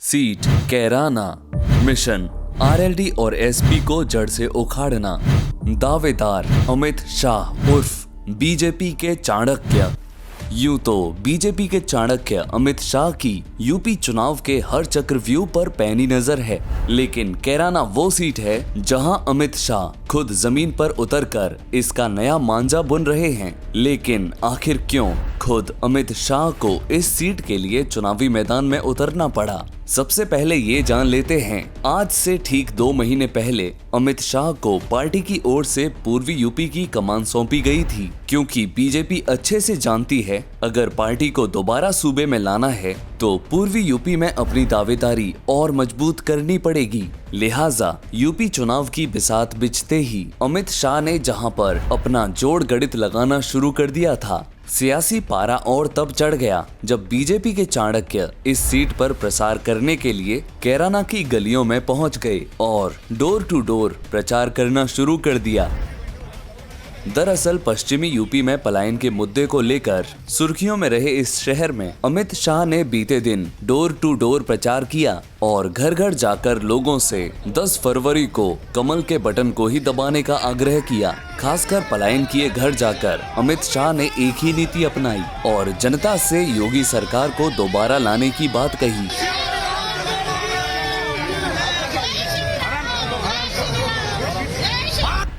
Seat Kairana, mission RLD और SP को जड़ से उखाड़ना। दावेदार अमित शाह उर्फ बीजेपी के चाणक्य। यूं तो बीजेपी के चाणक्य अमित शाह की यूपी चुनाव के हर चक्रव्यूह पर पैनी नजर है, लेकिन कैराना वो सीट है जहां अमित शाह खुद जमीन पर उतरकर इसका नया मांझा बुन रहे हैं। लेकिन आखिर क्यों खुद अमित शाह को इस सीट के लिए चुनावी मैदान में उतरना पड़ा? सबसे पहले ये जान लेते हैं। आज से ठीक 2 महीने पहले अमित शाह को पार्टी की ओर से पूर्वी यूपी की कमान सौंपी गई थी, क्योंकि बीजेपी अच्छे से जानती है अगर पार्टी को दोबारा सूबे में लाना है तो पूर्वी यूपी में अपनी दावेदारी और मजबूत करनी पड़ेगी। लिहाजा यूपी चुनाव की बिसात बिछते ही अमित शाह ने जहां पर अपना जोड़ गणित लगाना शुरू कर दिया था, सियासी पारा और तब चढ़ गया जब बीजेपी के चाणक्य इस सीट पर प्रसार करने के लिए कैराना की गलियों में पहुंच गए और डोर टू डोर प्रचार करना शुरू कर दिया। दरअसल पश्चिमी यूपी में पलायन के मुद्दे को लेकर सुर्खियों में रहे इस शहर में अमित शाह ने बीते दिन डोर टू डोर प्रचार किया और घर घर जाकर लोगों से 10 फरवरी को कमल के बटन को ही दबाने का आग्रह किया। खासकर पलायन किए घर जाकर अमित शाह ने एक ही नीति अपनाई और जनता से योगी सरकार को दोबारा लाने की बात कही।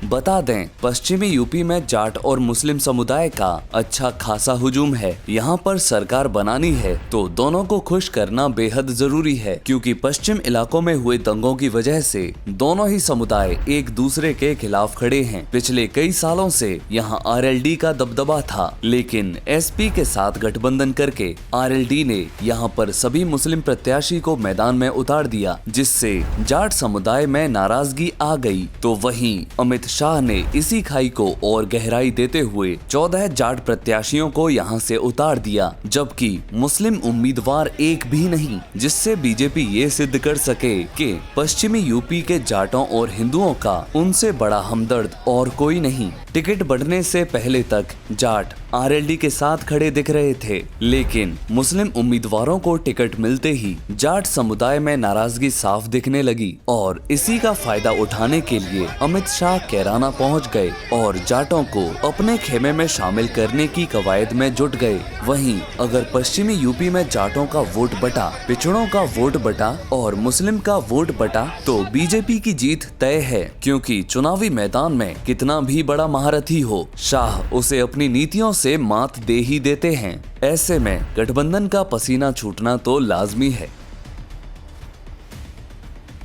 बता दें, पश्चिमी यूपी में जाट और मुस्लिम समुदाय का अच्छा खासा हुजूम है। यहाँ पर सरकार बनानी है तो दोनों को खुश करना बेहद जरूरी है, क्योंकि पश्चिम इलाकों में हुए दंगों की वजह से दोनों ही समुदाय एक दूसरे के खिलाफ खड़े हैं। पिछले कई सालों से यहाँ आरएलडी का दबदबा था, लेकिन एसपी के साथ गठबंधन करके आरएलडी ने यहाँ पर सभी मुस्लिम प्रत्याशी को मैदान में उतार दिया, जिससे जाट समुदाय में नाराजगी आ गई। तो वहीं अमित शाह ने इसी खाई को और गहराई देते हुए 14 जाट प्रत्याशियों को यहां से उतार दिया, जबकि मुस्लिम उम्मीदवार एक भी नहीं, जिससे बीजेपी ये सिद्ध कर सके कि पश्चिमी यूपी के जाटों और हिंदुओं का उनसे बड़ा हमदर्द और कोई नहीं। टिकट बढ़ने से पहले तक जाट आरएलडी के साथ खड़े दिख रहे थे, लेकिन मुस्लिम उम्मीदवारों को टिकट मिलते ही जाट समुदाय में नाराजगी साफ दिखने लगी और इसी का फायदा उठाने के लिए अमित शाह कैराना पहुंच गए और जाटों को अपने खेमे में शामिल करने की कवायद में जुट गए। वहीं अगर पश्चिमी यूपी में जाटों का वोट बटा, पिछड़ों का वोट बटा और मुस्लिम का वोट बटा तो बीजेपी की जीत तय है, क्योंकि चुनावी मैदान में कितना भी बड़ा महारथी हो, शाह उसे अपनी नीतियों से मात दे ही देते हैं। ऐसे में गठबंधन का पसीना छूटना तो लाजमी है।